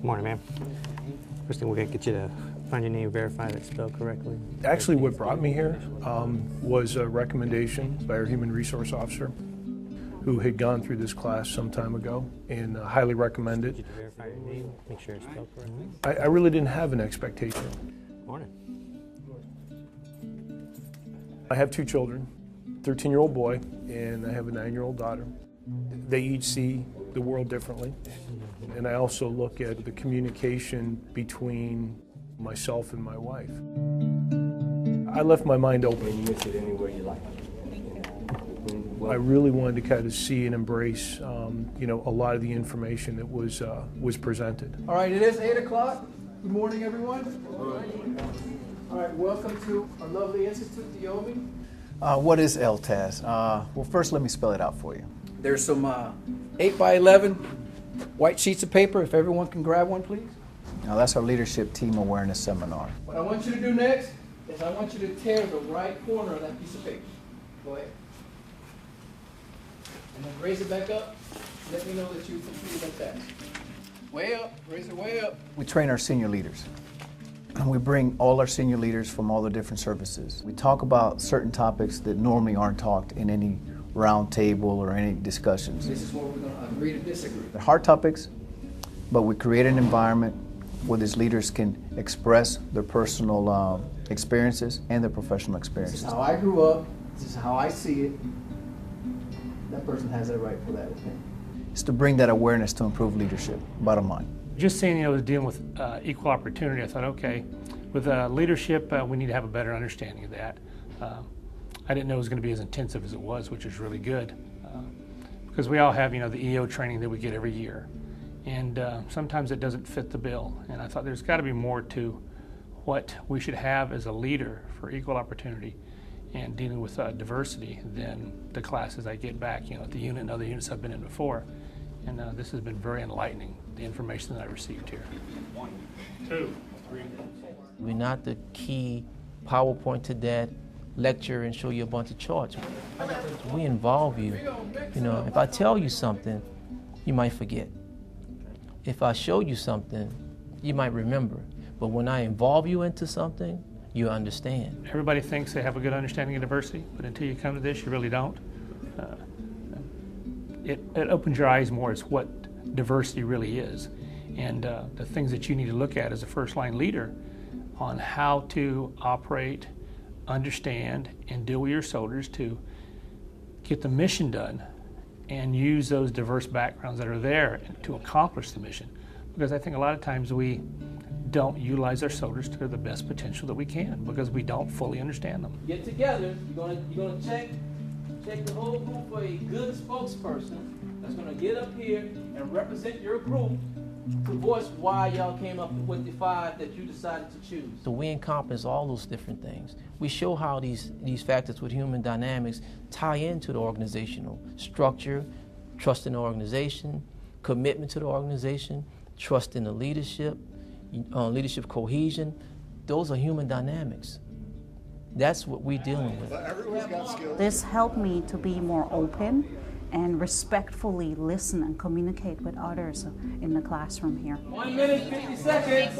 Morning, ma'am. First thing, we're going to get you to find your name, verify that it's spelled correctly. Actually, what brought me here was a recommendation by our human resource officer who had gone through this class some time ago and highly recommend it. Get you to verify your name, make sure it's spelled correctly. I really didn't have an expectation. Morning. I have two children, 13-year-old boy, and I have a 9-year-old daughter. They each see the world differently, and I also look at the communication between myself and my wife. I left my mind open. You miss it anywhere you like. I really wanted to kind of see and embrace, a lot of the information that was presented. All right, it is 8 o'clock. Good morning, everyone. All right, welcome to our lovely institute, Diomi. What is LTAS? Well, first let me spell it out for you. There's some 8 by 11 white sheets of paper. If everyone can grab one, please. Now that's our leadership team awareness seminar. What I want you to do next is I want you to tear the right corner of that piece of paper. Go ahead. And then raise it back up. Let me know that you completed that task. Way up. Raise it way up. We train our senior leaders. And we bring all our senior leaders from all the different services. We talk about certain topics that normally aren't talked in any round table or any discussions. This is where we're going to agree to disagree. They're hard topics, but we create an environment where these leaders can express their personal experiences and their professional This experiences. is how I grew up. This is how I see it. That person has that right for that opinion. It's to bring that awareness to improve leadership, bottom line. Just seeing, dealing with equal opportunity, I thought, okay, with leadership, we need to have a better understanding of that. I didn't know it was going to be as intensive as it was, which is really good. Because we all have, the EO training that we get every year. And sometimes it doesn't fit the bill. And I thought there's got to be more to what we should have as a leader for equal opportunity and dealing with diversity than the classes I get back, at the unit and other units I've been in before. And this has been very enlightening, the information that I received here. 1, 2, 3. We're not the key PowerPoint to that lecture and show you a bunch of charts. We involve you. If I tell you something, you might forget. If I show you something, you might remember. But when I involve you into something, you understand. Everybody thinks they have a good understanding of diversity, but until you come to this, you really don't. It opens your eyes more as what diversity really is, and the things that you need to look at as a first-line leader on how to operate, understand, and deal with your soldiers to get the mission done and use those diverse backgrounds that are there to accomplish the mission. Because I think a lot of times we don't utilize our soldiers to the best potential that we can because we don't fully understand them. Get together, you're gonna check the whole group for a good spokesperson that's gonna get up here and represent your group to voice why y'all came up with the 5 that you decided to choose. So we encompass all those different things. We show how these factors with human dynamics tie into the organizational structure, trust in the organization, commitment to the organization, trust in the leadership, leadership cohesion. Those are human dynamics. That's what we're dealing with. This helped me to be more open and respectfully listen and communicate with others in the classroom here. 1 minute, 50 seconds.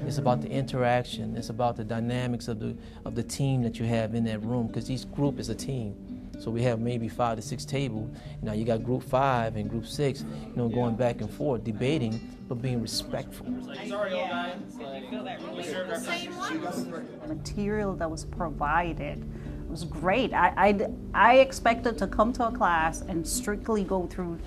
It's about the interaction. It's about the dynamics of the team that you have in that room, because each group is a team. So we have maybe 5 to 6 tables. Now you got group 5 and group 6, going back and forth, debating, but being respectful. The material that was provided was great. I expected to come to a class and strictly go through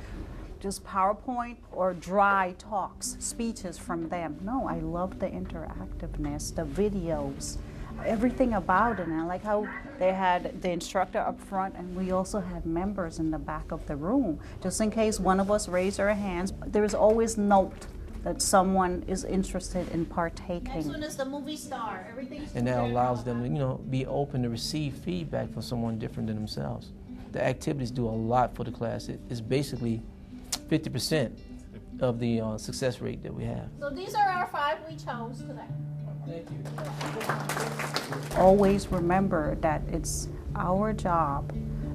just PowerPoint or dry talks, speeches from them. No, I love the interactiveness, the videos, everything about it. And I like how they had the instructor up front and we also had members in the back of the room. Just in case one of us raised our hands, there's always note that someone is interested in partaking. Next one is the movie star. Everything's And that allows them to, be open to receive feedback from someone different than themselves. The activities do a lot for the class. It's basically 50% of the success rate that we have. So these are our 5 we chose today. Thank you. Always remember that it's our job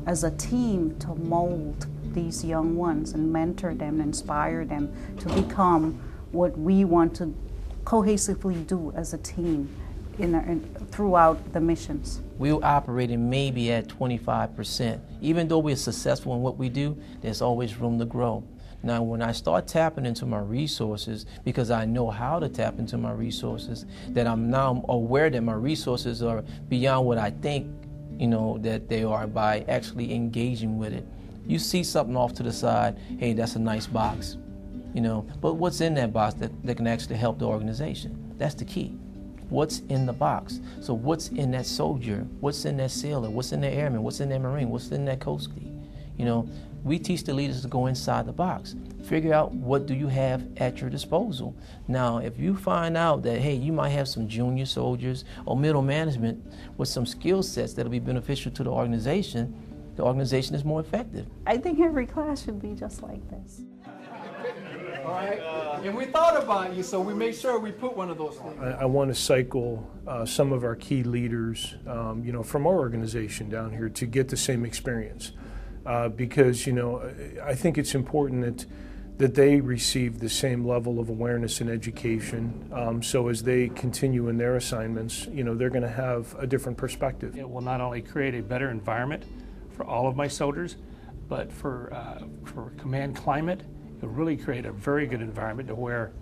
as a team to mold these young ones and mentor them, inspire them to become what we want to cohesively do as a team throughout the missions. We're operating maybe at 25%. Even though we're successful in what we do, there's always room to grow. Now, when I start tapping into my resources, because I know how to tap into my resources, that I'm now aware that my resources are beyond what I think, that they are by actually engaging with it. You see something off to the side, hey, that's a nice box, but what's in that box that can actually help the organization? That's the key. What's in the box? So what's in that soldier? What's in that sailor? What's in that airman? What's in that Marine? What's in that Coast Guard? We teach the leaders to go inside the box. Figure out what do you have at your disposal. Now, if you find out that, hey, you might have some junior soldiers or middle management with some skill sets that'll be beneficial to the organization is more effective. I think every class should be just like this. All right, and we thought about you, so we made sure we put one of those things. I want to cycle some of our key leaders, from our organization down here to get the same experience. Because, I think it's important that they receive the same level of awareness and education. So as they continue in their assignments, they're going to have a different perspective. It will not only create a better environment for all of my soldiers, but for command climate, it will really create a very good environment to where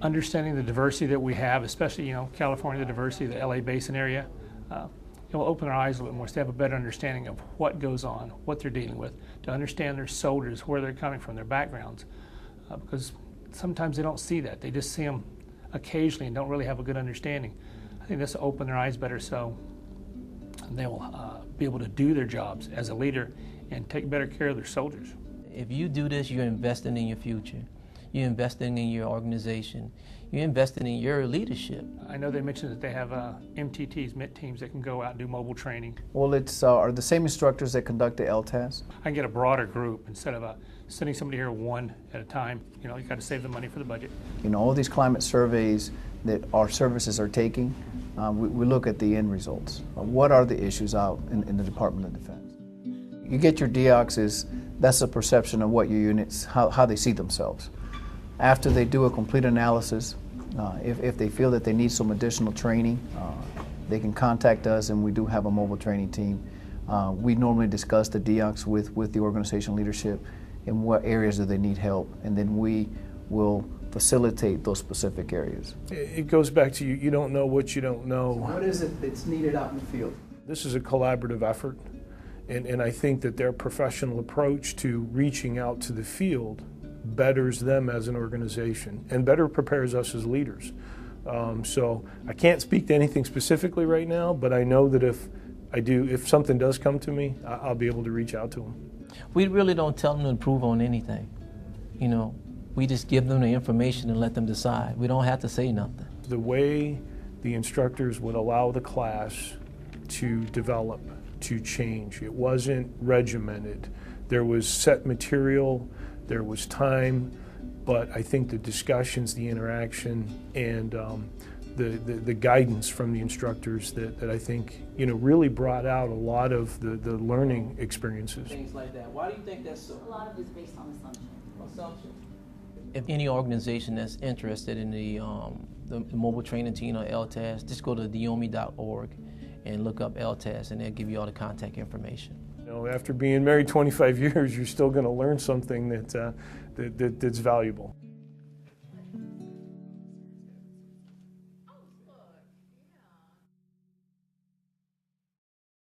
understanding the diversity that we have, especially, California, the diversity, the LA Basin area, it will open their eyes a little bit more so they have a better understanding of what goes on, what they're dealing with, to understand their soldiers, where they're coming from, their backgrounds. Because sometimes they don't see that. They just see them occasionally and don't really have a good understanding. I think this will open their eyes better so they will be able to do their jobs as a leader and take better care of their soldiers. If you do this, you're investing in your future. You're investing in your organization. You're investing in your leadership. I know they mentioned that they have MTTs, MIT teams that can go out and do mobile training. Well, it's are the same instructors that conduct the LTAS? I can get a broader group instead of sending somebody here one at a time. You got to save the money for the budget. All these climate surveys that our services are taking, we look at the end results. What are the issues out in the Department of Defense? You get your DEOCs, that's a perception of what your units, how they see themselves. After they do a complete analysis, if they feel that they need some additional training, they can contact us, and we do have a mobile training team. We normally discuss the DEOCs with the organization leadership in what areas do they need help, and then we will facilitate those specific areas. It goes back to you don't know what you don't know. What is it that's needed out in the field? This is a collaborative effort, and I think that their professional approach to reaching out to the field betters them as an organization and better prepares us as leaders. So I can't speak to anything specifically right now, but I know that if something does come to me, I'll be able to reach out to them. We really don't tell them to improve on anything. We just give them the information and let them decide. We don't have to say nothing. The way the instructors would allow the class to develop, to change, it wasn't regimented. There was set material, there was time, but I think the discussions, the interaction, and the guidance from the instructors that I think really brought out a lot of the learning experiences. Things like that. Why do you think that's so? A lot of it's based on assumption. Assumption. If any organization that's interested in the mobile training team or LTAS, just go to diomi.org and look up LTAS, and they'll give you all the contact information. After being married 25 years, you're still going to learn something that's valuable.